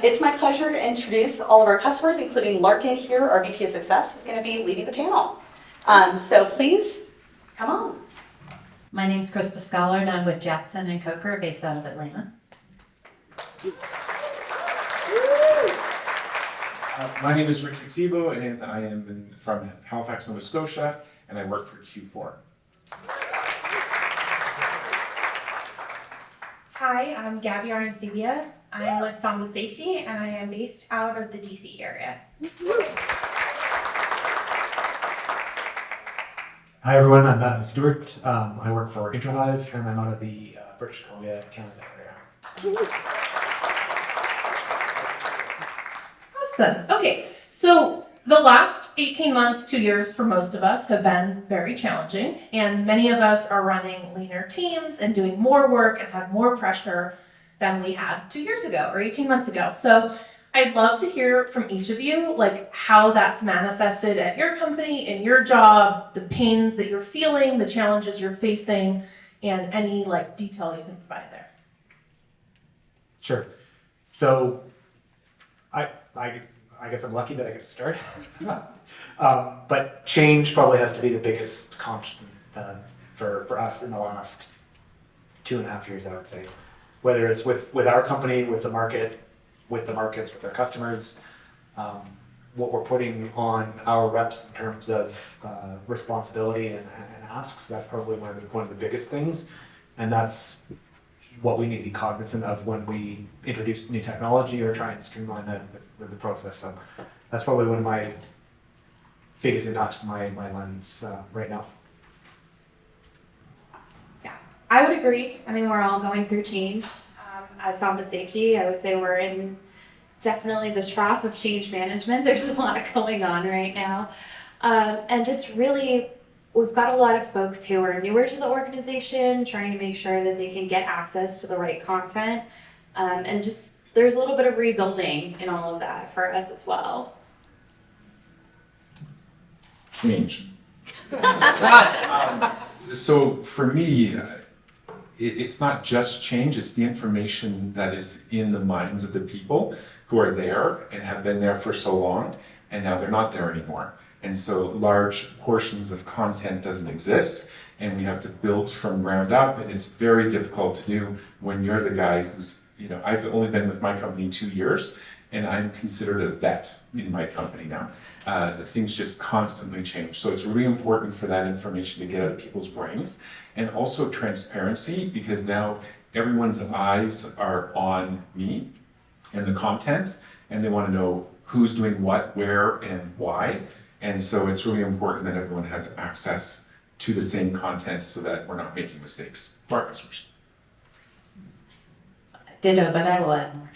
It's my pleasure to introduce all of our customers, including Larkin here, our VP of Success, who's going to be leading the panel. So please, come on. My name's Krista Scholar, and I'm with Jackson and Coker, based out of Atlanta. My name is Richard Thibault, and I am from Halifax, Nova Scotia, and I work for Q4. Hi, I'm Gabby Arancibia. I'm with Samba Safety, and I am based out of the DC area. Hi everyone, I'm Matt Stewart. I work for Interhive, and I'm out of the British Columbia, Canada area. Awesome. Okay, so the last 18 months, 2 years for most of us have been very challenging, and many of us are running leaner teams and doing more work and have more pressure than we had 2 years ago or 18 months ago. So I'd love to hear from each of you, like how that's manifested at your company, in your job, the pains that you're feeling, the challenges you're facing, and any like detail you can provide there. Sure. So I guess I'm lucky that I get to start. But change probably has to be the biggest constant for us in the last 2.5 years, I would say. Whether it's with our company, with the market, with the markets, with our customers, what we're putting on our reps in terms of responsibility and asks, that's probably one of the biggest things. And that's what we need to be cognizant of when we introduce new technology or try and streamline the process. So that's probably one of my biggest impacts to my lens right now. Yeah, I would agree. I mean, we're all going through change. At Samba Safety, I would say we're in definitely the trough of change management. There's a lot going on right now. And just really, we've got a lot of folks who are newer to the organization, trying to make sure that they can get access to the right content. And just, there's a little bit of rebuilding in all of that for us as well. Change. So for me, it's not just change, it's the information that is in the minds of the people who are there and have been there for so long, and now they're not there anymore. And so large portions of content doesn't exist, and we have to build from ground up, and it's very difficult to do when you're the guy who's, I've only been with my company 2 years, and I'm considered a vet in my company now. The things just constantly change. So it's really important for that information to get out of people's brains. And also transparency, because now everyone's eyes are on me and the content, and they want to know who's doing what, where, and why. And so it's really important that everyone has access to the same content so that we're not making mistakes for our customers. Ditto, but I will add more.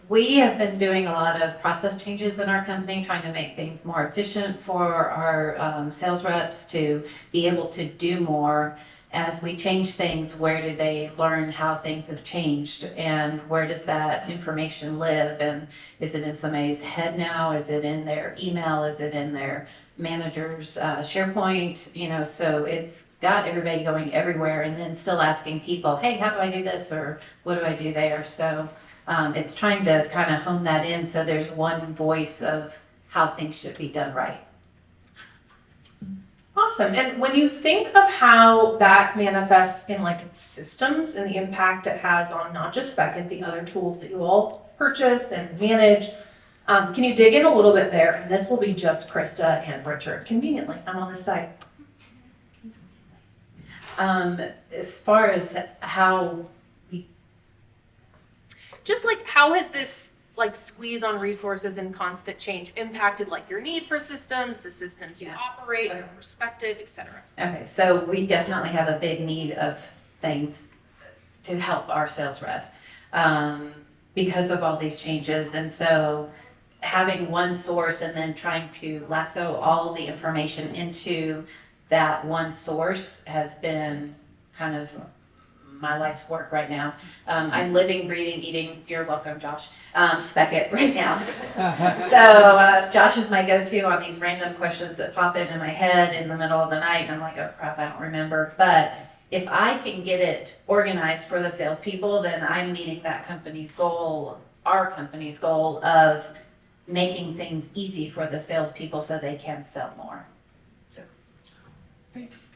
We have been doing a lot of process changes in our company, trying to make things more efficient for our sales reps to be able to do more. As we change things, where do they learn how things have changed, and where does that information live? And is it in somebody's head now? Is it in their email? Is it in their manager's SharePoint? So it's got everybody going everywhere, and then still asking people, hey, how do I do this, or what do I do there? So it's trying to kind of hone that in so there's one voice of how things should be done right. Awesome. And when you think of how that manifests in like systems and the impact it has on not just Spekit, the other tools that you all purchase and manage, can you dig in a little bit there? And this will be just Krista and Richard. Conveniently, I'm on this side. As far as how Just like how has this like squeeze on resources and constant change impacted like your need for systems, the systems you operate, your perspective, etc.? Okay, so we definitely have a big need of things to help our sales rep because of all these changes. And so having one source and then trying to lasso all the information into that one source has been kind of my life's work right now. I'm living, breathing, eating, you're welcome, Josh, Spekit right now. So Josh is my go-to on these random questions that pop into my head in the middle of the night, and I'm like, oh crap, I don't remember. But if I can get it organized for the salespeople, then I'm meeting that company's goal, our company's goal of making things easy for the salespeople so they can sell more. Thanks.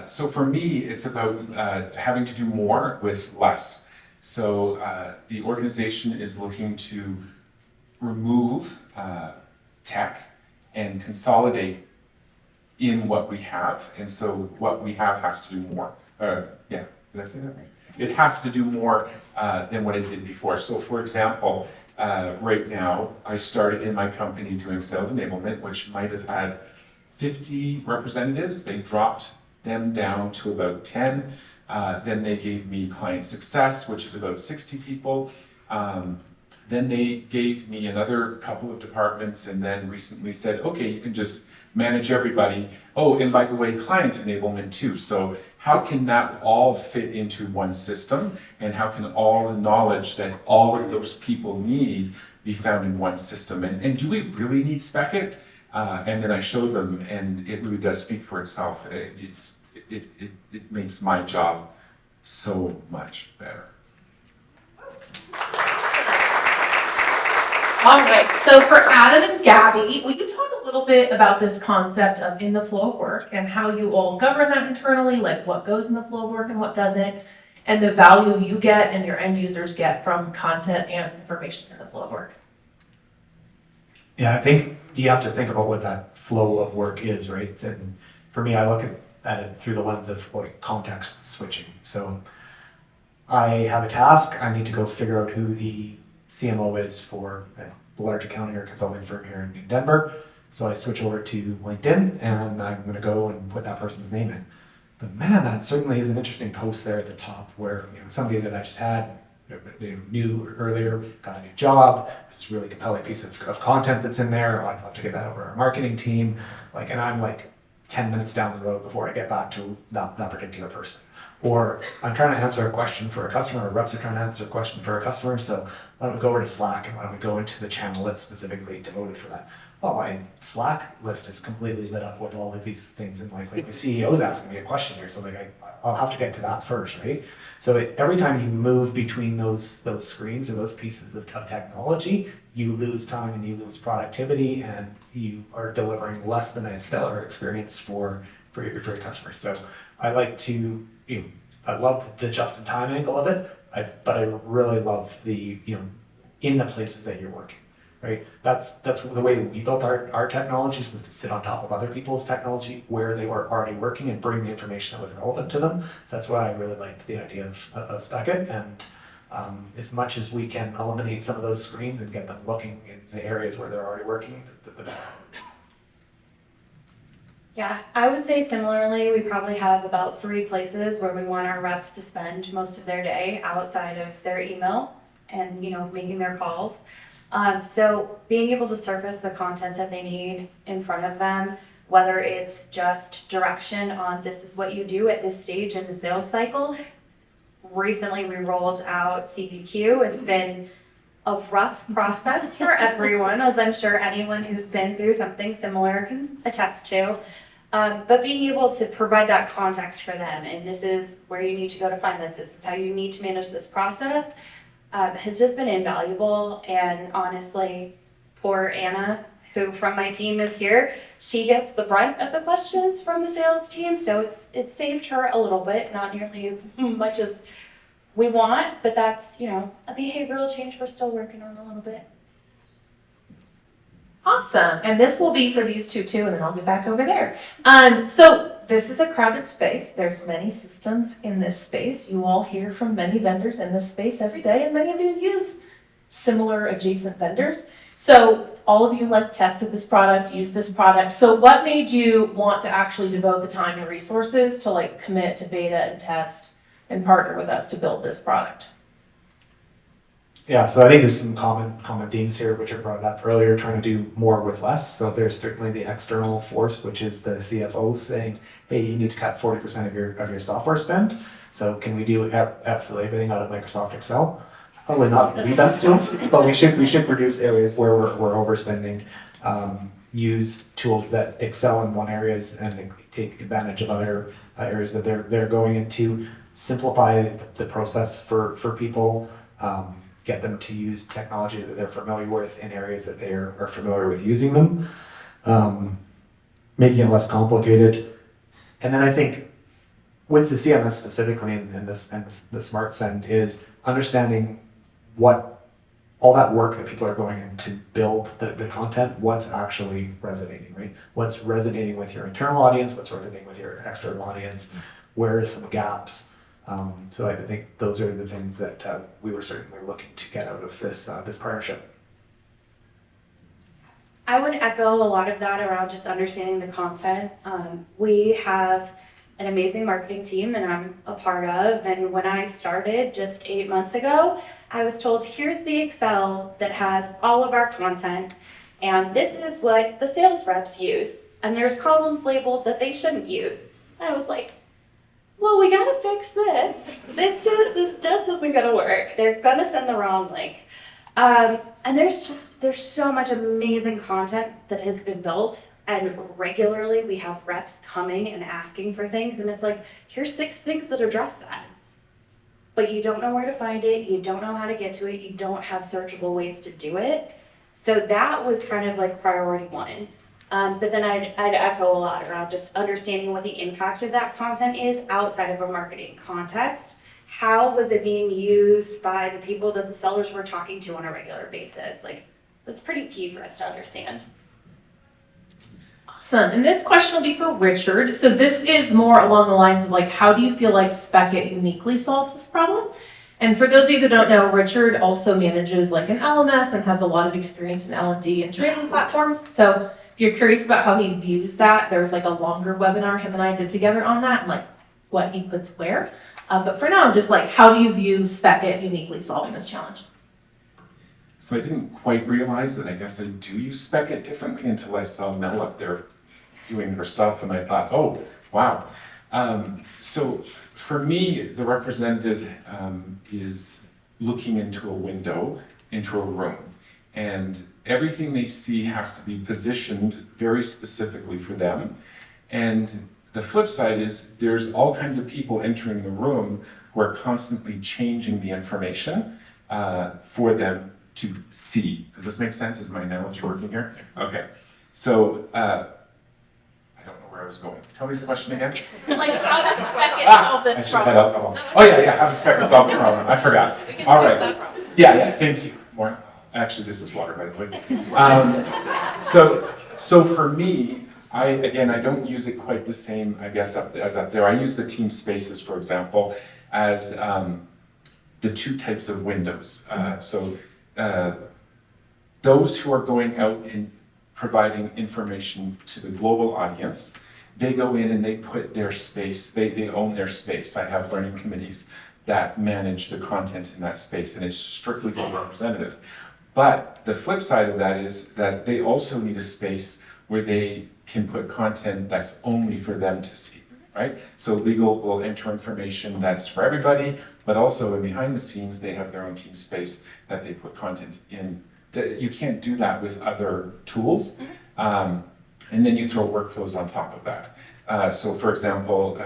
So for me, it's about having to do more with less. So the organization is looking to remove tech and consolidate in what we have. And so what we have has to do more. Yeah, did I say that right? It has to do more than what it did before. So for example, right now, I started in my company doing sales enablement, which might have had 50 representatives. They dropped them down to about 10. Then they gave me client success, which is about 60 people. Then they gave me another couple of departments and then recently said, okay, you can just manage everybody. Oh, and by the way, client enablement too. So how can that all fit into one system? And how can all the knowledge that all of those people need be found in one system? And do we really need Spekit? And then I show them, and it really does speak for itself. It makes my job so much better. All right, so for Adam and Gabby, will you talk a little bit about this concept of in the flow of work and how you all govern that internally, like what goes in the flow of work and what doesn't, and the value you get and your end users get from content and information in the flow of work? Yeah, I think you have to think about what that flow of work is, right? And for me, I look at it through the lens of like context switching. So I have a task, I need to go figure out who the CMO is for a large accounting or consulting firm here in Denver. So I switch over to LinkedIn and I'm going to go and put that person's name in. But man, that certainly is an interesting post there at the top where somebody that I just had knew earlier, got a new job. This is a really compelling piece of content that's in there. I'd love to get that over our marketing team. And I'm like 10 minutes down the road before I get back to that particular person. Or I'm trying to answer a question for a customer, or reps are trying to answer a question for a customer, so why don't we go over to Slack and why don't we go into the channel that's specifically devoted for that? Well, my Slack list is completely lit up with all of these things, and like the CEO is asking me a question here, so I'll have to get to that first, right? So every time you move between those screens or those pieces of technology, you lose time and you lose productivity, and you are delivering less than a stellar experience for your customers. So I like to, I love the just-in-time angle of it, but I really love the, in the places that you're working, right? That's the way that we built our technologies, was to sit on top of other people's technology where they were already working and bring the information that was relevant to them. So that's why I really liked the idea of Spekit. And as much as we can eliminate some of those screens and get them looking in the areas where they're already working, the better. Yeah, I would say similarly, we probably have about 3 places where we want our reps to spend most of their day outside of their email and, making their calls. So being able to surface the content that they need in front of them, whether it's just direction on this is what you do at this stage in the sales cycle. Recently, we rolled out CPQ. It's been a rough process for everyone, as I'm sure anyone who's been through something similar can attest to. But being able to provide that context for them, and this is where you need to go to find this is how you need to manage this process, has just been invaluable. And honestly, poor Anna, who from my team is here, she gets the brunt of the questions from the sales team, so it's saved her a little bit, not nearly as much as we want, but that's, a behavioral change we're still working on a little bit. Awesome. And this will be for these two too, and then I'll get back over there. So this is a crowded space. There's many systems in this space. You all hear from many vendors in this space every day, and many of you use similar adjacent vendors. So all of you tested this product, used this product. So what made you want to actually devote the time and resources to commit to beta and test and partner with us to build this product? Yeah, so I think there's some common themes here which are brought up earlier, trying to do more with less. So there's certainly the external force, which is the CFO saying, hey, you need to cut 40% of your software spend. So can we do absolutely everything out of Microsoft Excel? Probably not the best tools, but we should produce areas where we're overspending. use tools that excel in one areas and take advantage of other areas that they're going into, simplify the process for people, get them to use technology that they're familiar with in areas that they are familiar with using them, making it less complicated. And then I think with the CMS specifically and the Smart Send is understanding what all that work that people are going in to build the content, what's actually resonating, right? What's resonating with your internal audience, what's resonating with your external audience, where are some gaps? So I think those are the things that we were certainly looking to get out of this partnership. I would echo a lot of that around just understanding the content. We have an amazing marketing team that I'm a part of, and when I started just 8 months ago, I was told, here's the Excel that has all of our content, and this is what the sales reps use, and there's columns labeled that they shouldn't use. I was like, well, we gotta fix this. This just isn't gonna work. They're gonna send the wrong link. And there's so much amazing content that has been built, and regularly we have reps coming and asking for things, and it's like, here's 6 things that address that. But you don't know where to find it, you don't know how to get to it, you don't have searchable ways to do it. So that was kind of like priority 1. But then I'd echo a lot around just understanding what the impact of that content is outside of a marketing context. How was it being used by the people that the sellers were talking to on a regular basis? Like, that's pretty key for us to understand. Awesome. And this question will be for Richard. So this is more along the lines of like, how do you feel like Spekit uniquely solves this problem? And for those of you that don't know, Richard also manages like an LMS and has a lot of experience in L&D and training platforms. So if you're curious about how he views that, there's like a longer webinar him and I did together on that, and like what he puts where. But for now, just like, how do you view Spekit uniquely solving this challenge? So I didn't quite realize that I guess I do use Spekit differently until I saw Mel up there doing her stuff, and I thought, oh, wow. So for me, the representative is looking into a window, into a room, and everything they see has to be positioned very specifically for them. And the flip side is there's all kinds of people entering the room who are constantly changing the information for them to see. Does this make sense? Is my analogy working here? Okay. So I don't know where I was going. Tell me the question again. Like, how does Spekit solve I this should head out problem? the hall. Oh yeah, how does Spekit solve the problem? I forgot. We can All fix right. that problem. Yeah, thank you. More. Actually, this is water, by the way. So for me, I don't use it quite the same, I guess, as up there. I use the team spaces, for example, as the 2 types of windows. Those who are going out and providing information to the global audience, they go in and they put their space, they own their space. I have learning committees that manage the content in that space, and it's strictly for the representative. But the flip side of that is that they also need a space where they can put content that's only for them to see, right? So legal will enter information that's for everybody, but also behind the scenes, they have their own team space that they put content in. You can't do that with other tools. And then you throw workflows on top of that. So for example,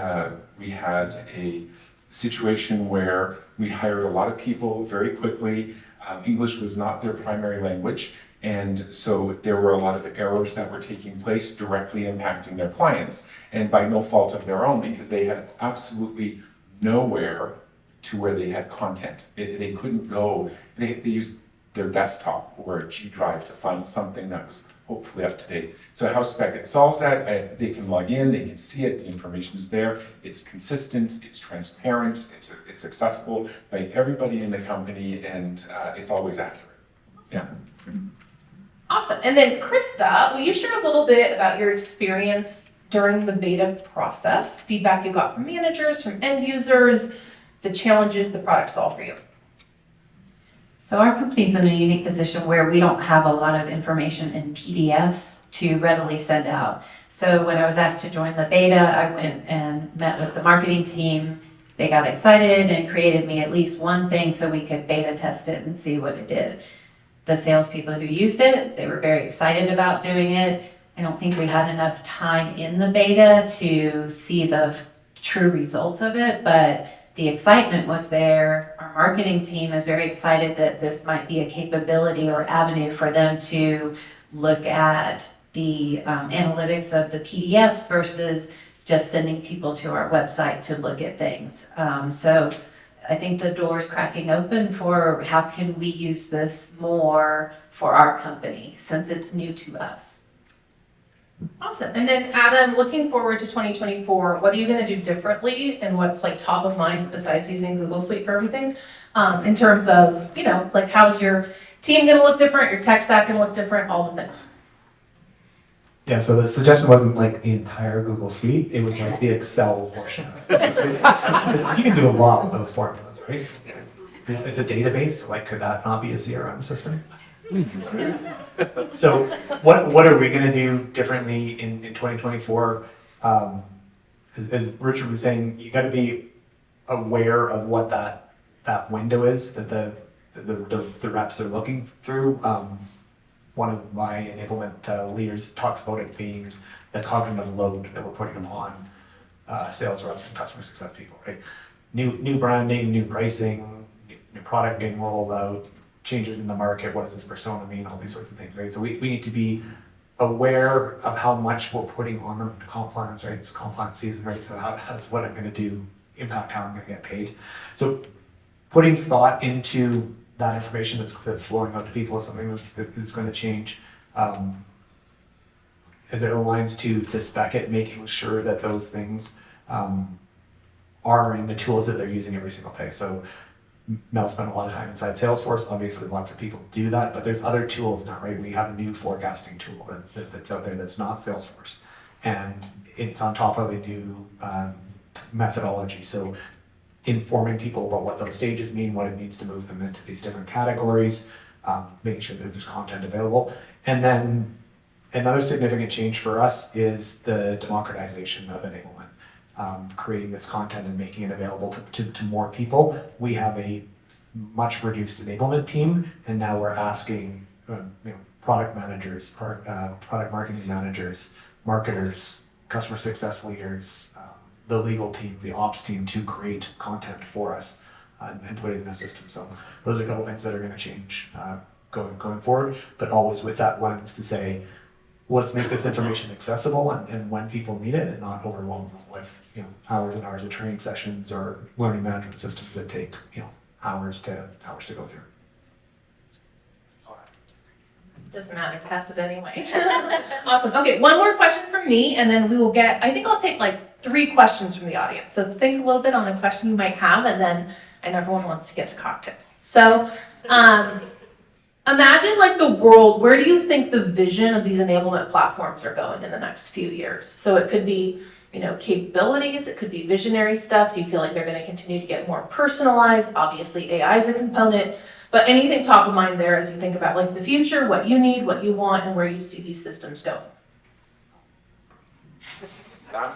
we had a situation where we hired a lot of people very quickly. English was not their primary language. And so there were a lot of errors that were taking place directly impacting their clients, and by no fault of their own, because they had absolutely nowhere to where they had content. They couldn't go, they used their desktop or a G drive to find something that was hopefully up to date. So how Spekit solves that, they can log in, they can see it, the information is there, it's consistent, it's transparent, it's accessible by everybody in the company, and it's always accurate. Yeah. Awesome. And then Krista, will you share a little bit about your experience during the beta process, feedback you got from managers, from end users, the challenges the product solved for you? So our company's in a unique position where we don't have a lot of information in PDFs to readily send out. So when I was asked to join the beta, I went and met with the marketing team. They got excited and created me at least one thing so we could beta test it and see what it did. the salespeople who used it, they were very excited about doing it. I don't think we had enough time in the beta to see the true results of it, but the excitement was there. Our marketing team is very excited that this might be a capability or avenue for them to look at the analytics of the PDFs versus just sending people to our website to look at things. So I think the door's cracking open for how can we use this more for our company since it's new to us. Awesome. And then Adam, looking forward to 2024, what are you going to do differently and what's like top of mind besides using Google Suite for everything? In terms of, like how's your team going to look different, your tech stack going to look different, all the things. Yeah, so the suggestion wasn't like the entire Google Suite, it was like the Excel portion. Because you can do a lot with those formulas, right? It's a database, so like could that not be a CRM system? So what are we gonna do differently in 2024? As Richard was saying, you gotta be aware of what that window is that the reps are looking through. One of my enablement leaders talks about it being the cognitive load that we're putting upon sales reps and customer success people, right? New branding, new pricing, new product being rolled out, changes in the market, what does this persona mean, all these sorts of things, right? So we need to be aware of how much we're putting on them. Comp plans, right? It's comp plan season, right? So how's what I'm gonna do impact how I'm gonna get paid. So putting thought into that information that's flowing out to people is something that's going to change as it aligns to Spekit, making sure that those things are in the tools that they're using every single day. So Mel spent a lot of time inside Salesforce. Obviously, lots of people do that, but there's other tools now, right? We have a new forecasting tool that's out there that's not Salesforce, and it's on top of a new methodology. So informing people about what those stages mean, what it means to move them into these different categories, making sure that there's content available. And then another significant change for us is the democratization of enablement, creating this content and making it available to more people. We have a much reduced enablement team, and now we're asking product managers, product marketing managers, marketers, customer success leaders, the legal team, the ops team to create content for us and put it in the system. So those are a couple things that are going to change going forward, but always with that lens to say, let's make this information accessible and when people need it and not overwhelm them with hours and hours of training sessions or learning management systems that take hours to go through. Doesn't matter, pass it anyway. Awesome. Okay, one more question from me, and then we will I think I'll take like 3 questions from the audience. So think a little bit on a question you might have, and then I know everyone wants to get to cocktails. So imagine like the world, where do you think the vision of these enablement platforms are going in the next few years? So it could be, capabilities, it could be visionary stuff. Do you feel like they're going to continue to get more personalized? Obviously, AI is a component. But anything top of mind there as you think about like the future, what you need, what you want, and where you see these systems going?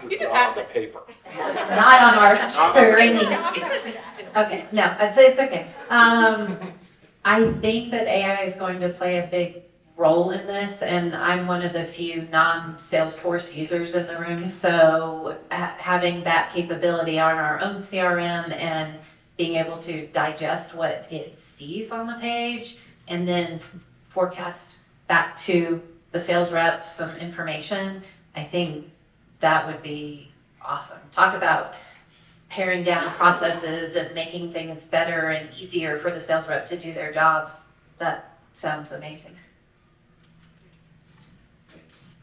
You can pass the paper. Not on our screen. Okay, no, it's okay. I think that AI is going to play a big role in this, and I'm one of the few non-Salesforce users in the room, so having that capability on our own CRM and being able to digest what it sees on the page and then forecast back to the sales rep some information, I think that would be awesome. Talk about paring down processes and making things better and easier for the sales rep to do their jobs. That sounds amazing. Thanks.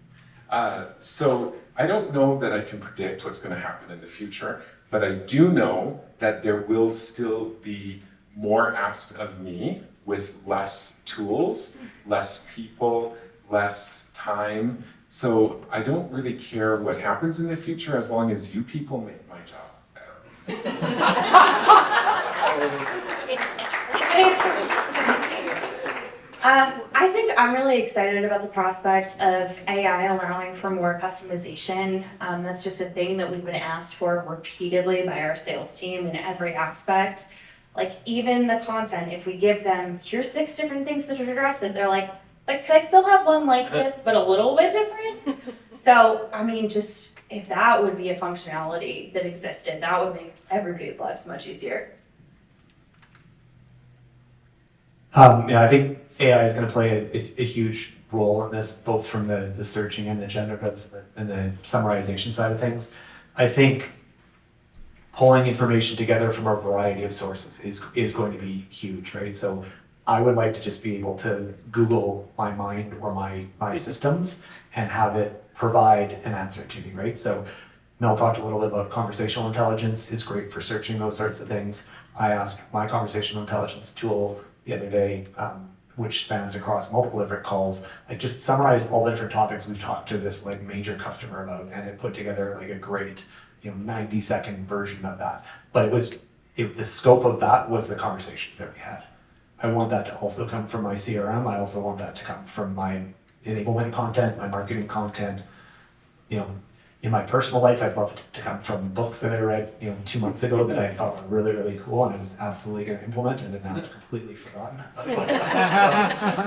So I don't know that I can predict what's going to happen in the future, but I do know that there will still be more asked of me with less tools, less people, less time. So I don't really care what happens in the future as long as you people make my job better. I think I'm really excited about the prospect of AI allowing for more customization. That's just a thing that we've been asked for repeatedly by our sales team in every aspect. Like even the content, if we give them, here's 6 different things to address it, they're like, but could I still have one like this, but a little bit different? So, I mean, just if that would be a functionality that existed, that would make everybody's lives much easier. Yeah, I think AI is going to play a huge role in this, both from the searching and the generative and the summarization side of things. I think pulling information together from a variety of sources is going to be huge, right? So I would like to just be able to Google my mind or my systems and have it provide an answer to me, right? So Mel talked a little bit about conversational intelligence. It's great for searching those sorts of things. I asked my conversational intelligence tool the other day, which spans across multiple different calls, like just summarize all the different topics we've talked to this like major customer about, and it put together like a great, 90-second version of that. But the scope of that was the conversations that we had. I want that to also come from my CRM. I also want that to come from my enablement content, my marketing content. In my personal life, I'd love it to come from books that I read, 2 months ago that I thought were really, really cool and I was absolutely going to implement, and now it's completely forgotten.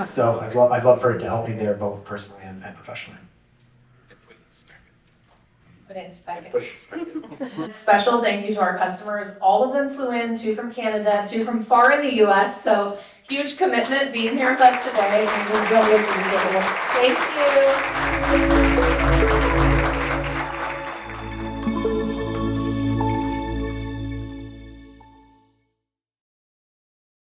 So I'd love for it to help me there, both personally and professionally. Put it in Spekit. Special thank you to our customers. All of them flew in, 2 from Canada, 2 from far in the US. So huge commitment being here with us today, and we really appreciate it. Thank you.